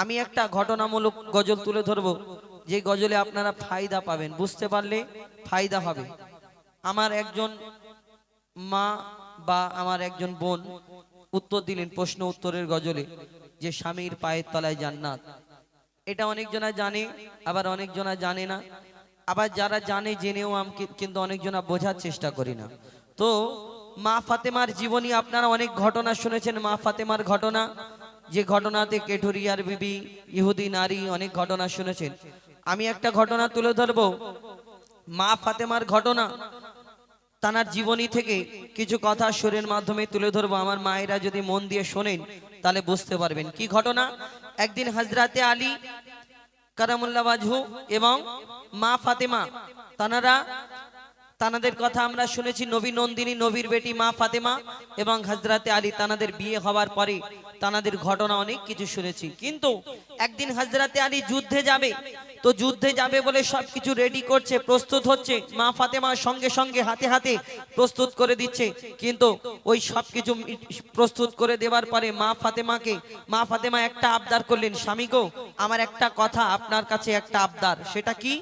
আমি একটা ঘটনামূলক গজল তুলে ধরবো, যে গজলে আপনারা ফায়দা পাবেন, বুঝতে পারলে ফায়দা হবে। আমার একজন মা বা আমার একজন বোন উত্তর দিলেন প্রশ্ন উত্তরের গজলে যে স্বামীর পায়ের তলায় জান্নাত। এটা অনেকজনা জানে, আবার অনেকজনা জানে না, আবার যারা জানে জেনেও কিন্তু অনেকজনা বোঝার চেষ্টা করি না। তো মা ফাতেমার জীবনী আপনারা অনেক ঘটনা শুনেছেন, মা ফাতেমার ঘটনা, যে ঘটনাতে কেঠুরিয়ার বিবি, ইহুদি নারী, অনেক ঘটনা শুনেছেন। আমি একটা ঘটনা তুলে ধরবো, মা ফাতেমার ঘটনা, তানার জীবনী থেকে কিছু কথা সুরের মাধ্যমে তুলে ধরবো। আমার মায়েরা যদি মন দিয়ে শোনেন তাহলে বুঝতে পারবেন কি ঘটনা। একদিন হযরতে আলী কারামুল্লাহ ওয়াজহু এবং মা ফাতেমা, তানাদের কথা আমরা শুনেছি, নবী নন্দিনী, নবীর বেটি মা ফাতেমা এবং হযরতে আলী, তানাদের বিয়ে হওয়ার পরে তানাদের ঘটনা অনেক কিছু শুনেছি। কিন্তু একদিন হযরতে আলী যুদ্ধে যাবে, তো যুদ্ধে যাবে বলে সবকিছু রেডি করছে, প্রস্তুত হচ্ছে, মা ফাতেমা সঙ্গে সঙ্গে হাতে হাতে প্রস্তুত করে দিচ্ছে। কিন্তু ওই সবকিছু প্রস্তুত করে দেওয়ার পরে মা ফাতেমা একটা আবদার করলেন, স্বামী গো, আমার একটা কথা আপনার কাছে, একটা আবদার। সেটা কি?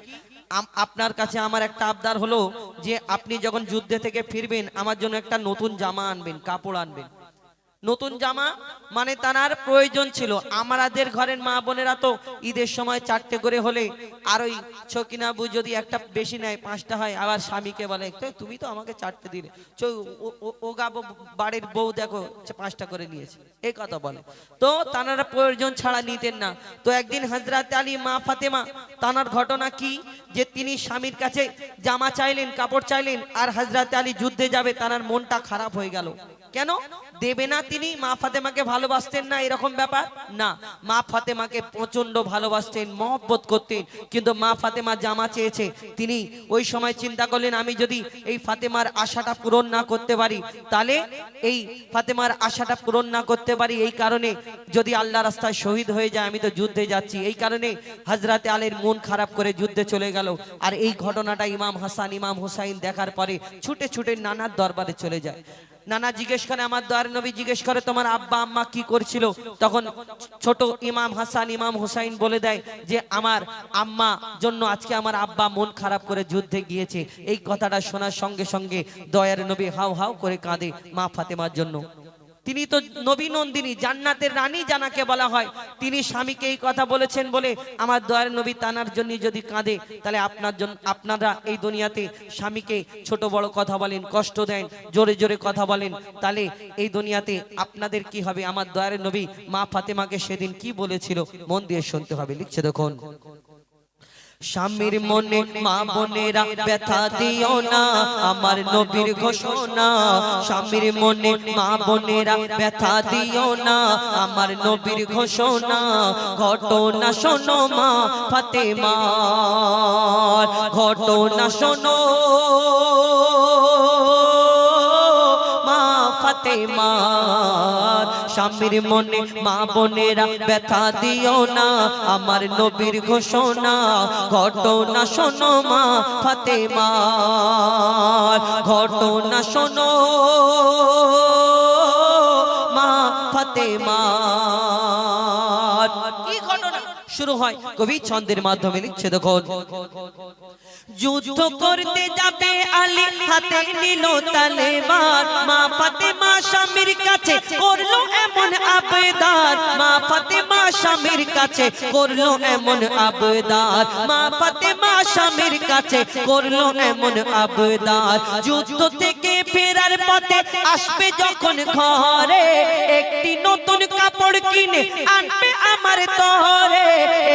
আপনার কাছে আমার একটা আবদার হলো যে আপনি যখন যুদ্ধে থেকে ফিরবেন আমার জন্য একটা নতুন জামা আনবেন, কাপড় আনবেন। নতুন জামা মানে তার প্রয়োজন ছিল। আমাদের ঘরের মা বোনেরা তো ঈদের সময় 4টে করে হলে, আর ওই ছকিনাবু যদি একটা বেশি নেয় 5টা হয়, আবার স্বামীকে বলে তুমি তো আমাকে 4টে দিলে, ও গাবো বাড়ির বউ দেখো 5টা করে নিয়েছে, এই কথা বলে। তো তানারা প্রয়োজন ছাড়া নিতেন না। তো একদিন হযরতে আলী, মা ফাতেমা, তানার ঘটনা কি যে তিনি স্বামীর কাছে জামা চাইলেন, কাপড় চাইলেন, আর হযরতে আলী যুদ্ধে যাবে, তানার মনটা খারাপ হয়ে গেল। কেন দেবে না? তিনি মা ফাতেমাকে ভালোবাসতেন না এরকম ব্যাপার না, মা ফাতেমাকে প্রচন্ড ভালোবাসতেন, মহব্বত করতেন। কিন্তু মা ফাতেমা জামা চেয়েছে, তিনি ওই সময় চিন্তা করলেন আমি যদি এই ফাতেমার আশাটা পূরণ না করতে পারি, তাহলে এই ফাতেমার আশাটা পূরণ না করতে পারি, এই কারণে যদি আল্লাহ রাস্তায় শহীদ হয়ে যায়, আমি তো যুদ্ধে যাচ্ছি, এই কারণে হযরতে আলীর মন খারাপ করে যুদ্ধে চলে গেল। আর এই ঘটনাটা ইমাম হাসান, ইমাম হুসাইন দেখার পরে ছুটে ছুটে নানার দরবারে চলে যায়। নানা জিজ্ঞেস করে, আমার দয়ার নবী জিজ্ঞেস করে, তোমার আব্বা আম্মা কি করছিল? তখন ছোট ইমাম হাসান, ইমাম হুসাইন বলে দেয় যে আমার আম্মা জন্য আজকে আমার আব্বা মন খারাপ করে যুদ্ধে গিয়েছে। এই কথাটা শোনার সঙ্গে সঙ্গে দয়ার নবী হাউ হাউ করে কাঁদে মা ফাতেমার জন্য। তিনি তো নবী নন্দিনী, জান্নাতের রানী জানাকে বলা হয়, তিনি স্বামীকে এই কথা বলেছেন বলে আমার দয়ার নবী তানার জন্য যদি কাঁদে, তাহলে আপনারা এই দুনিয়াতে স্বামীকে ছোট বড় কথা বলেন, কষ্ট দেন, জোরে জোরে কথা বলেন, তাহলে এই দুনিয়াতে আপনাদের কি হবে? আমার দয়ার নবী মা ফাতেমাকে সেদিন কি বলেছিল মন দিয়ে শুনতে হবে। লিখছে দেখুন, স্বামীর মনে মা বোনেরা ব্যথা দিও না, আমার নবীর ঘোষণা। স্বামীর মনে মা বোনেরা ব্যথা দিও না, আমার নবীর ঘোষণা। ঘটনা শোনো মা ফাতেমার, ঘটনা শোনো মা ফাতেমার। স্বামীর মনে মা বোনেরা ব্যথা দিও না, আমার নবীর ঘোষণা। ঘটনা শোনো মা ফাতেমার, ঘটনা শোনো মা ফাতেমার। কি ঘটনা শুরু হয় কবি ছন্দের মাধ্যমে, লিখছে দেখুন, যুদ্ধ করতে যাবে আলী, হাতে নিল তলোয়ার। মা ফাতেমা স্বামীর কাছে করলো এমন আবদার, মা ফাতেমা স্বামীর কাছে করলো এমন আবদার, মা ফাতেমা স্বামীর কাছে করলো এমন আবদার। যুদ্ধ থেকে ফেরার পথে আসবে যখন ঘরে, একটি নতুন কাপড় কিনে আনবে আমার তরে,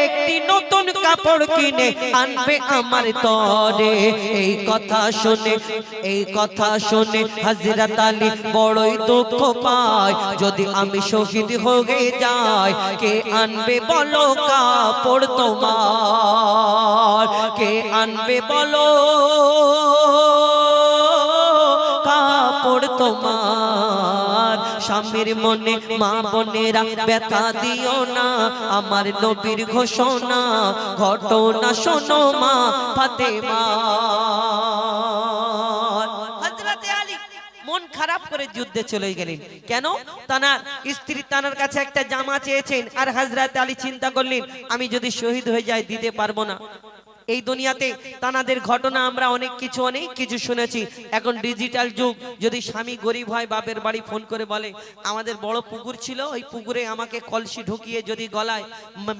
একটি নতুন কাপড় কিনে আনবে আমার তরে। এই কথা শুনে, এই কথা শুনে হযরত আলী বড়ই দুঃখ পায়, যদি আমি শহীদ হয়ে যাই, কে আনবে বলো কাপড় তোমার, কে আনবে বলো কাপড় তোমার। স্বামীর মনে মা বোনেরা ব্যথা দিও না, আমার নবীর ঘোষণা। ঘটনা শোনো মা ফাতেমার। হযরতে আলী মন খারাপ করে যুদ্ধে চলে গেলেন। কেন? তানার স্ত্রী তানার কাছে একটা জামা চেয়েছেন, আর হযরত আলী চিন্তা করলেন আমি যদি শহীদ হয়ে যাই দিতে পারবো না। এই দুনিয়াতে তানাদের ঘটনা আমরা অনেক কিছু শুনেছি। এখন ডিজিটাল যুগ, যদি স্বামী গরিব হয় বাপের বাড়ি ফোন করে বলে আমাদের বড় পুকুর ছিল, ওই পুকুরে আমাকে কলসি ঢুকিয়ে যদি গলায়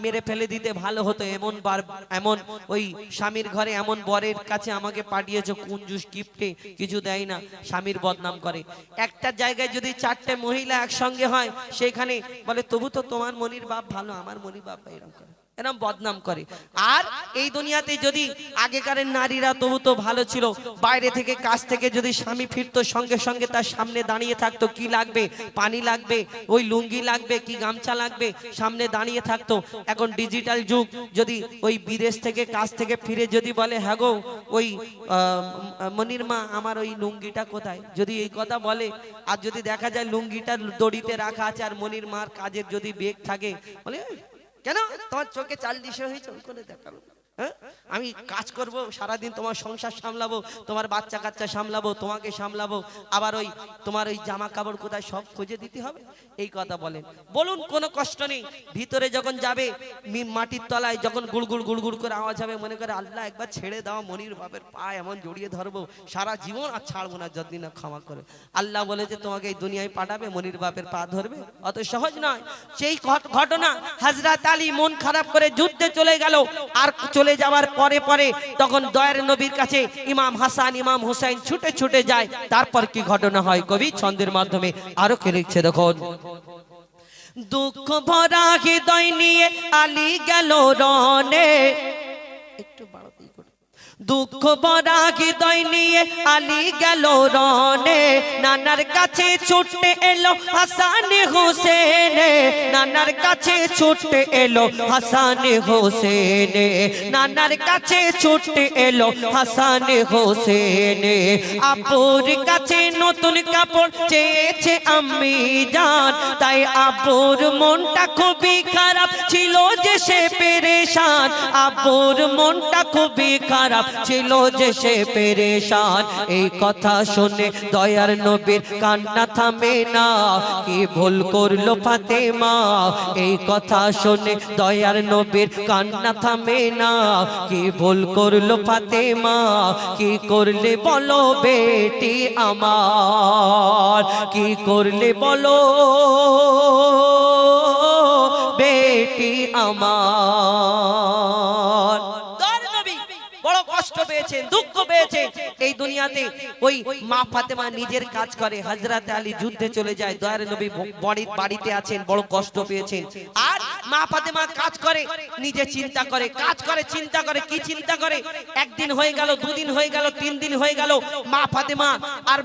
মেরে ফেলে দিতে ভালো হতো, এমন ওই স্বামীর ঘরে এমন বরের কাছে আমাকে পাঠিয়েছো, কুঞ্জুস গিফটে কিছু দেয় না, স্বামীর বদনাম করে। একটা জায়গায় যদি 4টে মহিলা একসঙ্গে হয়, সেখানে বলে তবু তো তোমার মনির বাপ ভালো, আমার মনির বাপ এরকম করে, এরকম বদনাম করে। আর এই দুনিয়াতে যদি আগেকারের নারীরা তবু তো ভালো ছিল, বাইরে থেকে কাজ থেকে যদি স্বামী ফিরতো সঙ্গে সঙ্গে তার সামনে দাঁড়িয়ে থাকতো, কি লাগবে, পানি লাগবে, ওই লুঙ্গি লাগবে কি গামছা লাগবে, সামনে দাঁড়িয়ে থাকতো। এখন ডিজিটাল যুগ, যদি ওই বিদেশ থেকে কাজ থেকে ফিরে যদি বলে হ্যাঁ গো ওই মনির মা আমার ওই লুঙ্গিটা কোথায়, যদি এই কথা বলে, আর যদি দেখা যায় লুঙ্গিটা দড়িতে রাখা আছে আর মনির মার কাজের যদি বেগ থাকে, বলে কেন তোমার চোখে চাল দিশে হয়েছে করে দেখালো, হ্যাঁ আমি কাজ করব সারাদিন, তোমার সংসার সামলাবো, তোমার বাচ্চা কাচ্চা সামলাবো, তোমাকে সামলাবো, আবার ওই তোমার ওই জামা কাপড় কোথায় সব খুঁজে দিতে হবে, এই কথা বলেন। বলুন কোনো কষ্ট নেই, ভিতরে যখন যাবে মাটির তলায় যখন গুড়গুড় গুড়গুড় করে আওয়াজ হবে, মনে করে আল্লাহ একবার ছেড়ে দাও, মনির বাপের পা এমন জড়িয়ে ধরবো সারা জীবন আর ছাড়বো না যতদিন না ক্ষমা করে। আল্লাহ বলে যে তোমাকে এই দুনিয়ায় পাঠাবে, মনির বাপের পা ধরবে, অত সহজ নয়। সেই ঘটনা হযরত আলী মন খারাপ করে যুদ্ধে চলে গেল, আর চলে যাওয়ার পরে পরে তখন দয়ার নবীর কাছে ইমাম হাসান ইমাম হুসাইন ছুটে ছুটে যায়। তারপর কি ঘটনা হয় কবি ছন্দের মাধ্যমে আরো কে লিখছে দেখুন। দুঃখ ভরা হৃদয় নিয়ে আলী গেল রণে, একটু বাড়াতেই করে, দুঃখ ভরা হৃদয় নিয়ে আলী গেল রণে, নানার কাছে ছুটে এলো হাসান হোসেন, নানার কাছে ছুটে এলো হাসান হোসেন, নানার কাছে ছুটে এলো হাসান হোসেন। আপুর কাছে নতুন কাপড় চেয়েছে আম্মি জান, তাই আপুর মনটা খুবই খারাপ ছিল যে সে পেরেশান, আপুর মনটা খুবই খারাপ ছিল যে সে পেরেশান। এই কথা শুনে দয়ার নবীর কান্না থামে না, কি ভুল করলো ফাতেমা, এই কথা শুনে দয়ার নবীর কান্না থামে না, কি ভুল করলো ফাতেমা, কি করলে বলো বেটি আমার, কি করলে বলো বেটি আমার। বড় কষ্ট পেয়েছেন, দুঃখ পেয়েছেন এই দুনিয়াতে। ওই মা ফাতেমা নিজের কাজ করে, হযরত আলী যুদ্ধে চলে যায়, দয়ার নবী বাড়িতে আছেন, বড় কষ্ট পেয়েছেন। আর মা ফাতেমা কাজ করে, নিজে চিন্তা করে, কাজ করে চিন্তা করে, কি চিন্তা করে, একদিন হয়ে গেল, দুদিন হয়ে গেল, 3 দিন হয়ে গেল,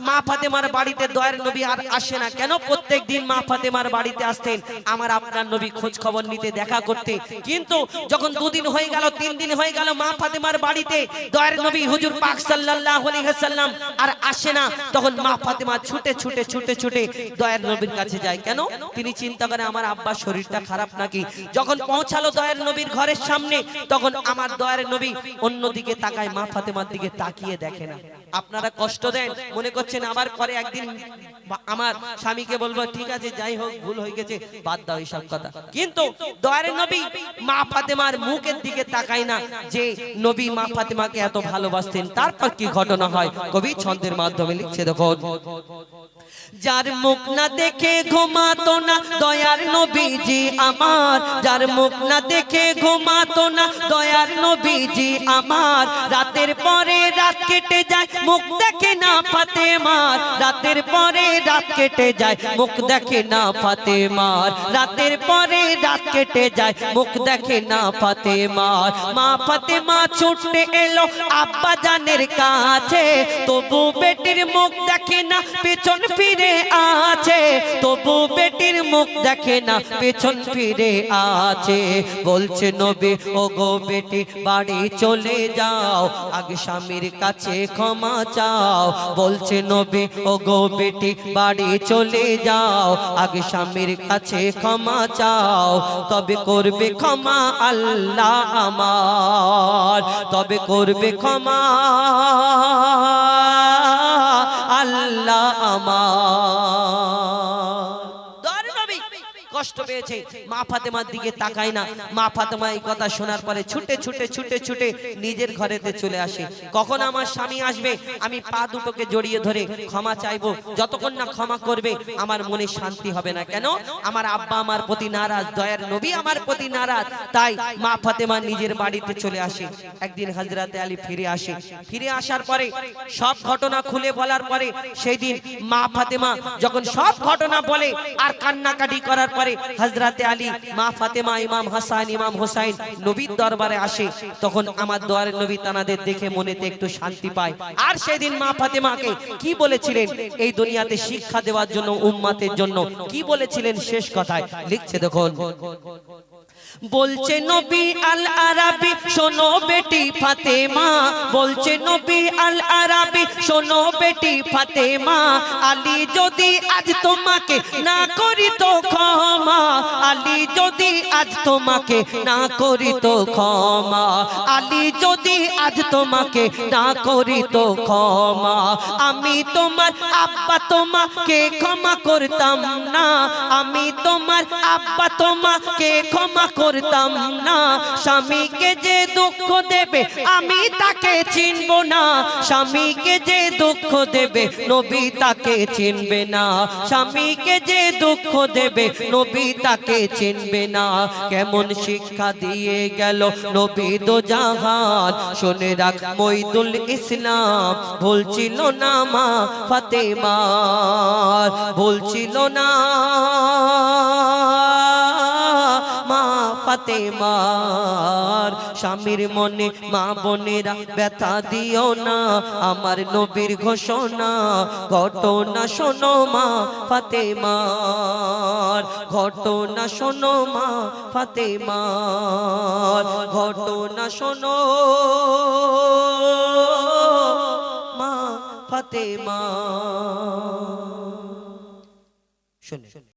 মা ফাতেমার বাড়িতে দয়ার নবী আর আসে না। কেন? প্রত্যেক দিন মা ফাতেমার বাড়িতে আসতেন আমার আপনার নবী খোঁজ খবর নিতে, দেখা করতে। কিন্তু যখন 2 দিন হয়ে গেল, 3 দিন হয়ে গেল, মা ফাতেমার বাড়িতে দয়ার নবী হুজুর পাক সাল্লাল্লাহু আলাইহি ওয়াসাল্লাম আর আসে না, তখন মা ফাতেমা ছুটে ছুটে ছুটে ছুটে দয়ার নবীর কাছে যায়। কেন? তিনি চিন্তা করেন আমার আব্বার শরীরটা খারাপ নাকি। যখন পৌঁছালো দয়ার নবীর ঘরের সামনে, তখন আমার দয়ার নবী অন্যদিকে তাকায়, মা ফাতেমার দিকে তাকিয়ে দেখে না। আপনারা কষ্ট দেন, মনে করছেন আবার পরে একদিন আমার স্বামীকে বলবো ঠিক আছে যাই হোক ভুল হয়ে গেছে, বাদ দাও এইসব কথা। কিন্তু দয়ার নবী মা ফাতেমার মুখের দিকে তাকায় না, যে নবী মা ফাতেমাকে এত ভালোবাসতেন। তারপর কি ঘটনা হয় কবি ছন্দের মাধ্যমে লিখছে দেখো। যার মুখ না দেখে ঘুমাতো না দয়ার নবীজি আমার, যার মুখ না দেখে ঘুমাতো না দয়ার নবীজি আমার, রাতের পরে রাত কেটে যায় মুখ দেখে না ফাতেমার, রাতের পরে রাত কেটে যায় মুখ দেখে না ফাতেমার, রাতের পরে রাত কেটে যায় মুখ দেখে না ফাতেমার। মা ফাতেমা ছুটে এলো আব্বা জানের কাছে, তবু বেটির মুখ দেখে না পেছন ফিরে আছে, তবু বেটির মুখ দেখে না পেছন ফিরে আছে। বলছে নবী ও গো বেটি বাড়ি চলে যাও, আগে স্বামীর কাছে ক্ষমা চাও। বলছে নবী ও গো বেটি বাড়ি চলে যাও, আগে স্বামীর কাছে ক্ষমা চাও, তবে করবে ক্ষমা আল্লাহ আমার, তবে করবে ক্ষমা আল্লাহ আমার। দয়ার নবী কষ্ট পেয়েছে, মা ফাতেমার দিকে তাকায় না। মা ফাতেমা এই কথা শোনার পরে ছুটে ছুটে ছুটে ছুটে নিজের ঘরেতে চলে আসে। কখন আমার স্বামী আসবে আমি পা দুটোকে জড়িয়ে ধরে ক্ষমা চাইবো, যতক্ষণ না ক্ষমা করবে আমার মনে শান্তি হবে না। কেন? আমার আব্বা আমার প্রতি নারাজ, দয়ার নবী আমার প্রতি নারাজ। তাই মা ফাতেমা নিজের বাড়িতে চলে আসে। একদিন হযরতে আলী ফিরে আসে। ফিরে আসার পরে সব ঘটনা খুলে বলার পরে সেই দিন মা ফাতেমা যখন সব ঘটনা বলে আর কান্নাকাটি করার পরে হযরতে আলী, মা ফাতেমা, ইমাম হাসান, ইমাম হোসাইন নবীর দরবারে আসে। তখন আমার দয়ার নবী তানাদের দেখে মনেতে একটু শান্তি পায়। আর সেদিন মা ফাতেমাকে কি বলেছিলেন এই দুনিয়াতে শিক্ষা দেওয়ার জন্য, উম্মতের জন্য কি বলেছিলেন শেষ কথায় লিখছে দেখুন। বলছে নবী আল আরাবি শোনো বেটি ফাতেমা, বলছে নবী আল আরাবি শোনো বেটি ফাতেমা, আলী যদি আজ তোমাকে না করি তো ক্ষমা, আলী যদি আজ তোমাকে না করি তো ক্ষমা, আলী যদি আজ তোমাকে না করি তো ক্ষমা, আমি তোমার আব্বা তোমাকে ক্ষমা করতাম না, আমি তোমার আব্বা তোমাকে ক্ষমা করতাম না, স্বামীকে যে দুঃখ দেবে আমি তাকে চিনব না, স্বামীকে যে দুঃখ দেবে নবী তাকে চিনবে না, স্বামীকে যে দুঃখ দেবে নবী তাকে চিনবে না। কেমন শিক্ষা দিয়ে গেল নবী দো জাহান, শুনে রাখ মঈদুল ইসলাম ভুলছিল না মা ফাতেমা, ভুলছিল না মা ফাতেমার। স্বামীর মনে মা বোনেরা ব্যথা দিও না, আমার নবীর ঘোষণা ঘটনা শোনো মা ফাতেমার, ঘটনা শোনো মা ফাতেমার, ঘটনা শোনো মা ফাতেমা। শুনে